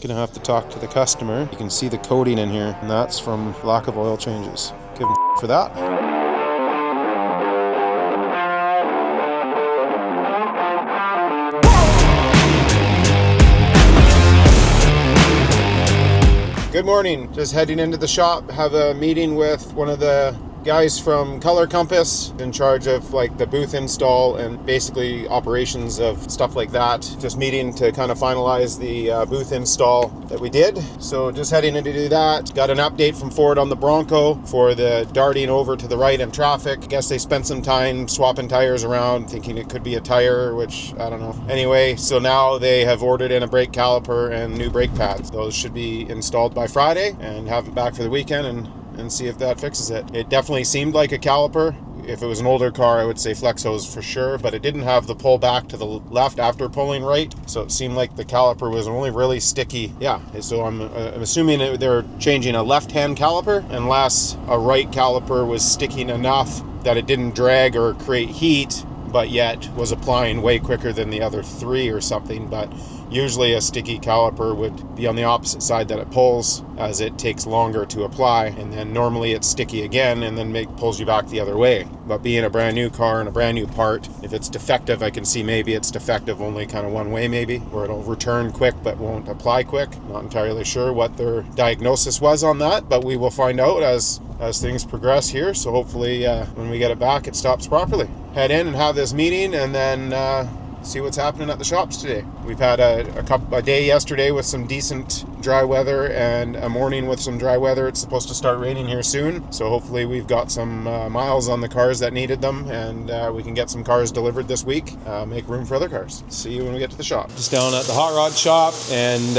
Gonna have to talk to the customer. You can see the coating in here, and that's from lack of oil changes. Give him for that. Good morning. Just heading into the shop. Have a meeting with one of the guys from Color Compass in charge of like the booth install and basically operations of stuff like that. Just meeting to kind of finalize the booth install that we did. So just heading in to do that. Got an update from Ford on the Bronco for the darting over to the right in traffic. Guess they spent some time swapping tires around, thinking it could be a tire, which I don't know. Anyway, so now they have ordered in a brake caliper and new brake pads. Those should be installed by Friday and have it back for the weekend and see if that fixes it. It definitely seemed like a caliper. If it was an older car, I would say flex hose for sure, but it didn't have the pull back to the left after pulling right, so it seemed like the caliper was only really sticky. Yeah, so I'm assuming they're changing a left-hand caliper unless a right caliper was sticking enough that it didn't drag or create heat, but yet was applying way quicker than the other three or something. But usually a sticky caliper would be on the opposite side that it pulls, as it takes longer to apply, and then normally it's sticky again and then pulls you back the other way. But being a brand new car and a brand new part, if it's defective, I can see maybe it's defective only kind of one way maybe, where it'll return quick but won't apply quick. Not entirely sure what their diagnosis was on that, but we will find out as things progress here. So hopefully when we get it back, it stops properly. Head in and have this meeting and then see what's happening at the shops today. We've had a day yesterday with some decent dry weather and a morning with some dry weather. It's supposed to start raining here soon, so hopefully we've got some miles on the cars that needed them, and we can get some cars delivered this week, make room for other cars. See you when we get to the shop. Just down at the Hot Rod shop, and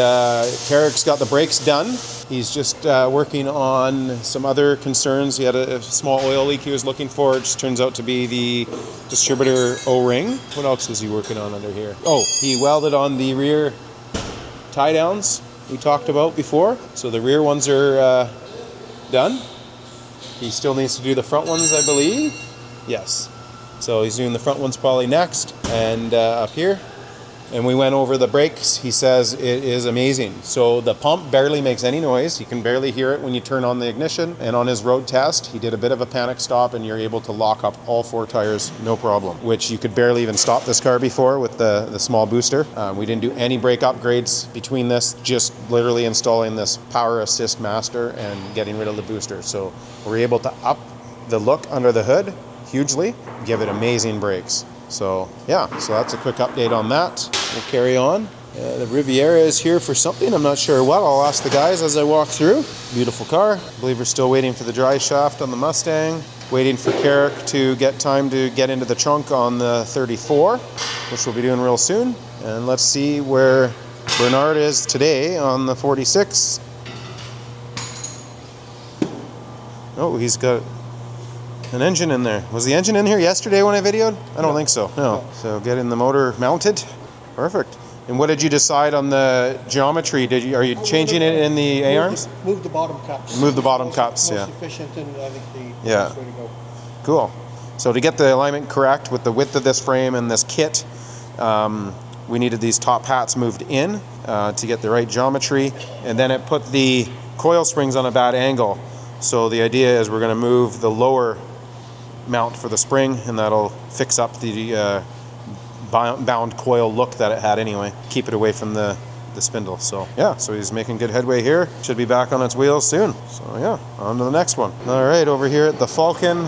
Carrick's got the brakes done. He's just working on some other concerns. He had a small oil leak he was looking for. It just turns out to be the distributor O-ring. What else was he working on under here? Oh, he welded on the rear tie downs we talked about before. So the rear ones are done. He still needs to do the front ones, I believe. Yes. So he's doing the front ones probably next. And up here. And we went over the brakes. He says it is amazing. So the pump barely makes any noise. You can barely hear it when you turn on the ignition. And on his road test, he did a bit of a panic stop and you're able to lock up all four tires, no problem, which you could barely even stop this car before with the small booster. We didn't do any brake upgrades between this, just literally installing this power assist master and getting rid of the booster. So we're able to up the look under the hood hugely, give it amazing brakes. So yeah, so that's a quick update on that. We'll carry on. The Riviera is here for something. I'm not sure what. I'll ask the guys as I walk through. Beautiful car. I believe we're still waiting for the dry shaft on the Mustang. Waiting for Carrick to get time to get into the trunk on the 34, which we'll be doing real soon. And let's see where Bernard is today on the 46. Oh, he's got an engine in there. Was the engine in here yesterday when I videoed? I don't think so. No. So getting the motor mounted. Perfect. And what did you decide on the geometry? Are you changing it in the A-arms? Move the bottom cups. Move the bottom cups, yeah. Most efficient, and I think the yeah. best way to go. Cool. So to get the alignment correct with the width of this frame and this kit, we needed these top hats moved in to get the right geometry, and then it put the coil springs on a bad angle. So the idea is we're going to move the lower mount for the spring, and that'll fix up the bound coil look that it had anyway. Keep it away from the spindle. So yeah, so he's making good headway here. Should be back on its wheels soon. So yeah, on to the next one. All right, over here at the Falcon,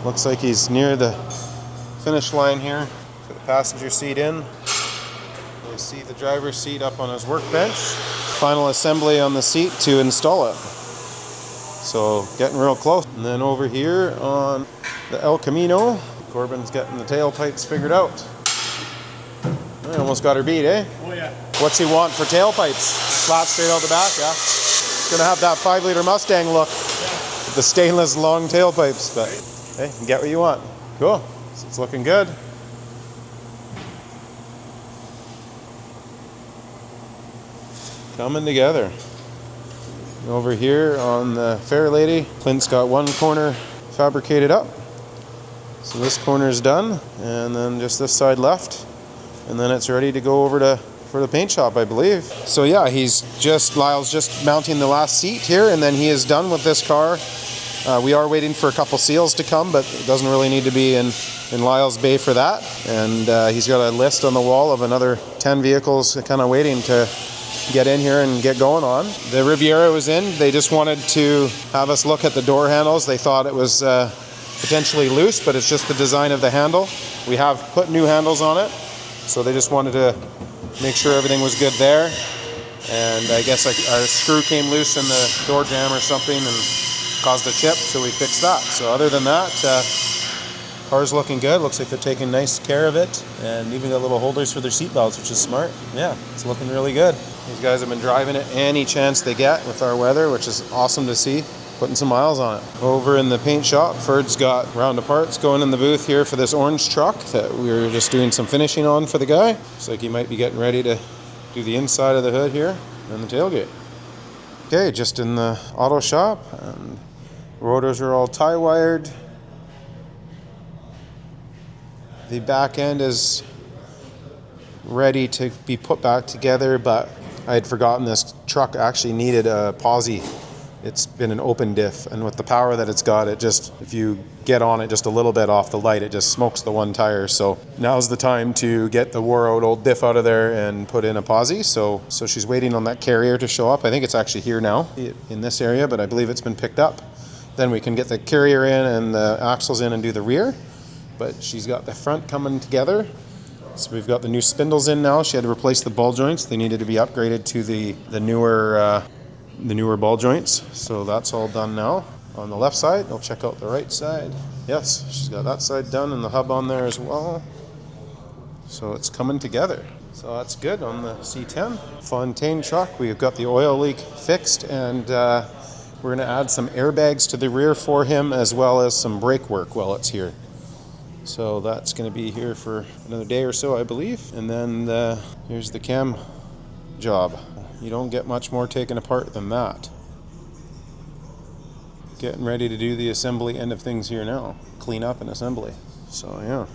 looks like he's near the finish line here. Put the passenger seat in. You see the driver's seat up on his workbench. Final assembly on the seat to install it. So getting real close. And then over here on the El Camino, Corbin's getting the tailpipes figured out. I almost got her beat, eh? Oh yeah. What's he want for tailpipes? Flat straight out the back, yeah? It's gonna have that 5-liter Mustang look. Yeah. With the stainless long tailpipes, but hey, you get what you want. Cool. So it's looking good. Coming together. Over here on the Fair Lady, Clint's got one corner fabricated up. So this corner is done, and then just this side left. And then it's ready to go over to for the paint shop, I believe. So yeah, Lyle's just mounting the last seat here, and then he is done with this car. We are waiting for a couple seals to come, but it doesn't really need to be in Lyle's bay for that. And he's got a list on the wall of another 10 vehicles kind of waiting to get in here and get going on. The Riviera was in. They just wanted to have us look at the door handles. They thought it was potentially loose, but it's just the design of the handle. We have put new handles on it, so they just wanted to make sure everything was good there. And I guess a screw came loose in the door jamb or something and caused a chip, so we fixed that. So other than that, car's looking good. Looks like they're taking nice care of it, and even got little holders for their seat belts, which is smart. Yeah, it's looking really good. These guys have been driving it any chance they get with our weather, which is awesome to see. Putting some miles on it. Over in the paint shop, Ferd's got round of parts going in the booth here for this orange truck that we were just doing some finishing on for the guy. Looks like he might be getting ready to do the inside of the hood here and the tailgate. Okay, just in the auto shop, and rotors are all tie wired. The back end is ready to be put back together, but I had forgotten this truck actually needed a posi. It's been an open diff, and with the power that it's got, it just, if you get on it just a little bit off the light, it just smokes the one tire. So now's the time to get the wore out old diff out of there and put in a posi. So she's waiting on that carrier to show up. I think it's actually here now in this area, but I believe it's been picked up. Then we can get the carrier in and the axles in and do the rear. But she's got the front coming together. So we've got the new spindles in now. She had to replace the ball joints. They needed to be upgraded to the newer ball joints. So that's all done now. On the left side, I'll check out the right side. Yes, she's got that side done and the hub on there as well. So it's coming together. So that's good on the C10. Fontaine truck, we've got the oil leak fixed, and we're going to add some airbags to the rear for him, as well as some brake work while it's here. So that's going to be here for another day or so, I believe. And then here's the cam job. You don't get much more taken apart than that. Getting ready to do the assembly end of things here now. Clean up and assembly. So yeah.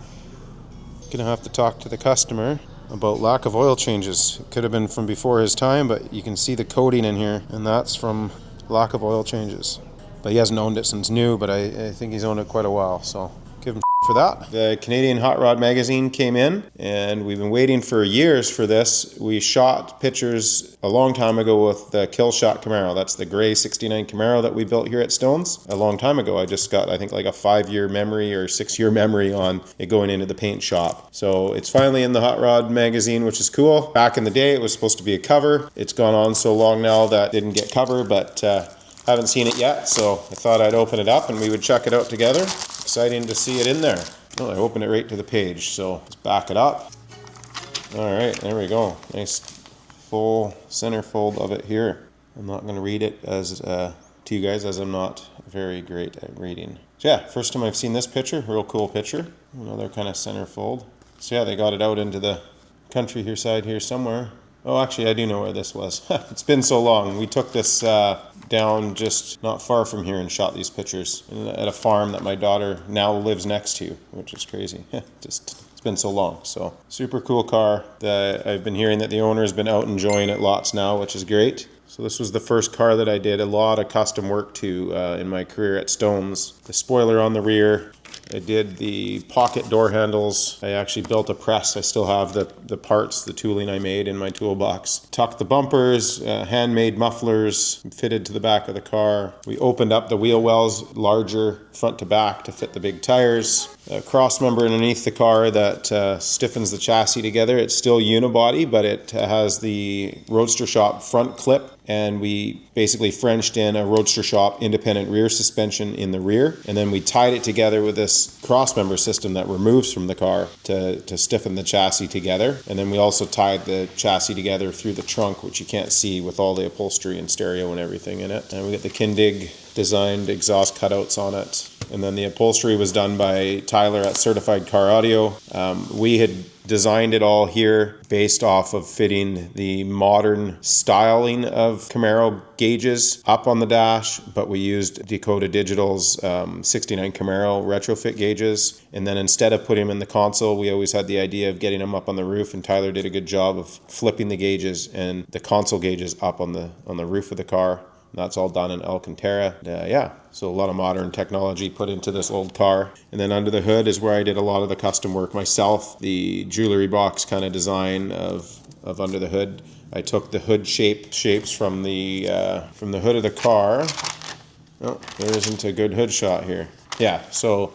Gonna have to talk to the customer about lack of oil changes. It could have been from before his time, but you can see the coating in here, and that's from lack of oil changes. But he hasn't owned it since new, but I think he's owned it quite a while, so give him for that. The Canadian HotRod Magazine came in, and we've been waiting for years for this. We shot pictures a long time ago with the Killshot Camaro. That's the gray 69 Camaro that we built here at Stones a long time ago. I just got, I think, like a 5-year memory or 6-year memory on it going into the paint shop. So it's finally in the HotRod Magazine, which is cool. Back in the day, it was supposed to be a cover. It's gone on so long now that it didn't get cover, but haven't seen it yet, so I thought I'd open it up and we would check it out together. Exciting to see it in there. Oh, I opened it right to the page, so let's back it up. All right, there we go. Nice full centerfold of it here. I'm not going to read it as to you guys, as I'm not very great at reading. So yeah, first time I've seen this picture. Real cool picture. Another kind of centerfold. So yeah, they got it out into the country here side here somewhere. Oh, actually, I do know where this was. It's been so long. We took this down just not far from here and shot these pictures at a farm that my daughter now lives next to, which is crazy. It's been so long. So super cool car. I've been hearing that the owner has been out enjoying it lots now, which is great. So this was the first car that I did a lot of custom work to in my career at Stones. The spoiler on the rear. I did the pocket door handles. I actually built a press. I still have the parts, the tooling I made in my toolbox. Tucked the bumpers, handmade mufflers fitted to the back of the car. We opened up the wheel wells larger front to back to fit the big tires. A cross member underneath the car that stiffens the chassis together. It's still unibody, but it has the Roadster Shop front clip, and we basically Frenched in a Roadster Shop independent rear suspension in the rear, and then we tied it together with this cross member system that removes from the car to stiffen the chassis together. And then we also tied the chassis together through the trunk, which you can't see with all the upholstery and stereo and everything in it. And we got the Kindig designed exhaust cutouts on it. And then the upholstery was done by Tyler at Certified Car Audio. We had designed it all here based off of fitting the modern styling of Camaro gauges up on the dash, but we used Dakota Digital's 69 Camaro retrofit gauges. And then instead of putting them in the console, we always had the idea of getting them up on the roof, and Tyler did a good job of flipping the gauges and the console gauges up on the roof of the car. That's all done in Alcantara. So a lot of modern technology put into this old car. And then under the hood is where I did a lot of the custom work myself. The jewelry box kind of design of under the hood. I took the hood shapes from the hood of the car. Oh, there isn't a good hood shot here. Yeah, so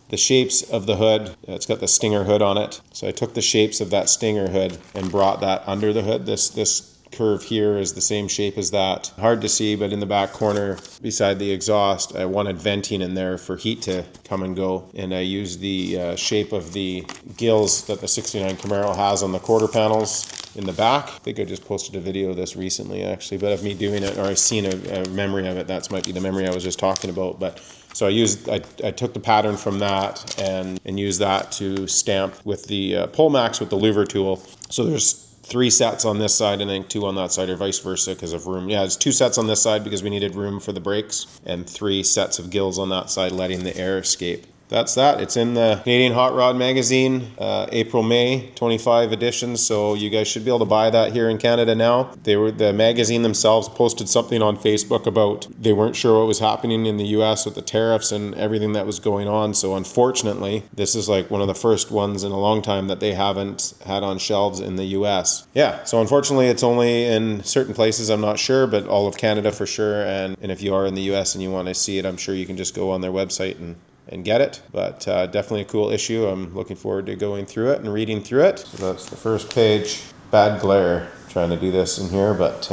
the shapes of the hood, it's got the Stinger hood on it. So I took the shapes of that Stinger hood and brought that under the hood. This curve here is the same shape as that. Hard to see, but in the back corner beside the exhaust, I wanted venting in there for heat to come and go. And I used the shape of the gills that the 69 Camaro has on the quarter panels in the back. I think I just posted a video of this recently actually, but of me doing it, or I've seen a memory of it. That might be the memory I was just talking about. But so I took the pattern from that and used that to stamp with the Polmax with the louver tool. So there's 3 sets on this side and then 2 on that side, or vice versa because of room. Yeah, it's 2 sets on this side because we needed room for the brakes, and 3 sets of gills on that side letting the air escape. That's that. It's in the Canadian Hot Rod Magazine, April-May 25 editions, so you guys should be able to buy that here in Canada now. The magazine themselves posted something on Facebook about they weren't sure what was happening in the US with the tariffs and everything that was going on, so unfortunately, this is like one of the first ones in a long time that they haven't had on shelves in the US. Yeah, so unfortunately, it's only in certain places, I'm not sure, but all of Canada for sure, and if you are in the US and you want to see it, I'm sure you can just go on their website and get it. But definitely a cool issue. I'm looking forward to going through it and reading through it. So that's the first page. Bad glare trying to do this in here, but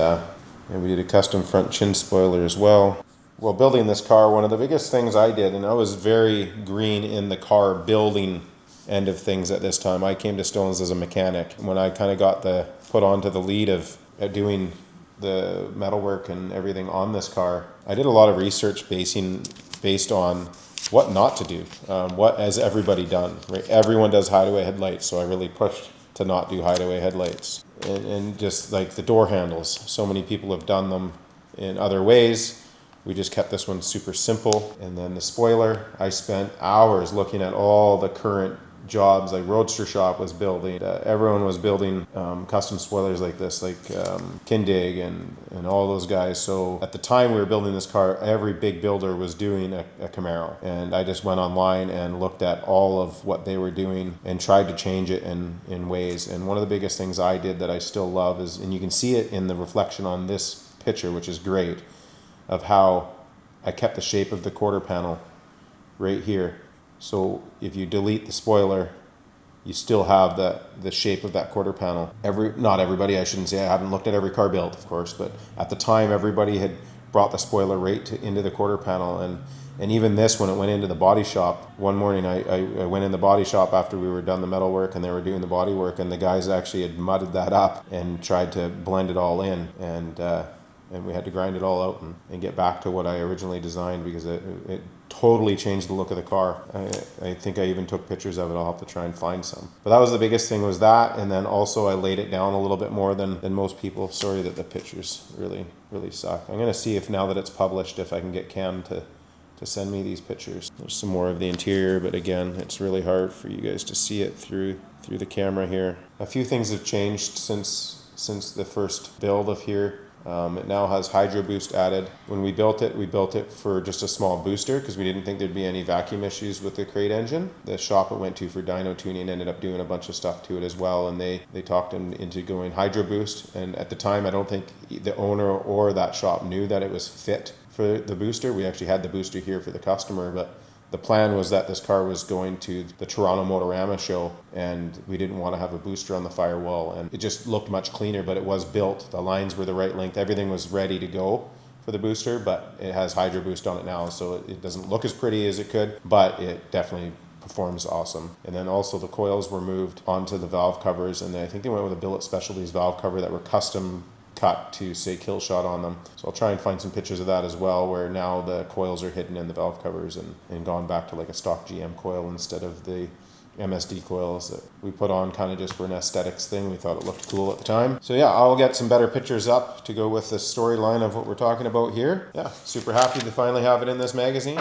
we did a custom front chin spoiler as well. While building this car, one of the biggest things I did, and I was very green in the car building end of things at this time. I came to Stones as a mechanic. When I kind of got put onto the lead of doing the metalwork and everything on this car, I did a lot of research based on what not to do, what has everybody done, right? Everyone does hideaway headlights, so I really pushed to not do hideaway headlights. And just like the door handles, so many people have done them in other ways. We just kept this one super simple. And then the spoiler, I spent hours looking at all the current jobs, like Roadster Shop was building. Everyone was building custom spoilers like this, like Kindig and all those guys. So at the time we were building this car, every big builder was doing a Camaro. And I just went online and looked at all of what they were doing and tried to change it in ways. And one of the biggest things I did that I still love is, and you can see it in the reflection on this picture, which is great, of how I kept the shape of the quarter panel right here. So if you delete the spoiler, you still have the shape of that quarter panel. Not everybody, I shouldn't say, I haven't looked at every car built, of course, but at the time everybody had brought the spoiler right into the quarter panel. And even this, when it went into the body shop, one morning I went in the body shop after we were done the metal work and they were doing the body work, and the guys actually had mudded that up and tried to blend it all in, and we had to grind it all out and get back to what I originally designed, because it totally changed the look of the car. I think I even took pictures of it. I'll have to try and find some. But that was the biggest thing, was that, and then also I laid it down a little bit more than most people. Sorry that the pictures really suck. I'm going to see if, now that it's published, if I can get Cam to send me these pictures. There's some more of the interior, but again, it's really hard for you guys to see it through the camera here. A few things have changed since the first build of here. It now has Hydro Boost added. When we built it for just a small booster because we didn't think there'd be any vacuum issues with the crate engine. The shop it went to for dyno tuning ended up doing a bunch of stuff to it as well, and they talked him into going Hydro Boost. And at the time, I don't think the owner or that shop knew that it was fit for the booster. We actually had the booster here for the customer, but the plan was that this car was going to the Toronto Motorama show, and we didn't want to have a booster on the firewall, and it just looked much cleaner, but it was built. The lines were the right length. Everything was ready to go for the booster, but it has Hydro Boost on it now, so it doesn't look as pretty as it could, but it definitely performs awesome. And then also the coils were moved onto the valve covers, and I think they went with a Billet Specialties valve cover that were custom cut to say Killshot on them. So I'll try and find some pictures of that as well, where now the coils are hidden in the valve covers and gone back to like a stock GM coil instead of the MSD coils that we put on kind of just for an aesthetics thing. We thought it looked cool at the time. So yeah, I'll get some better pictures up to go with the storyline of what we're talking about here. Yeah, super happy to finally have it in this magazine.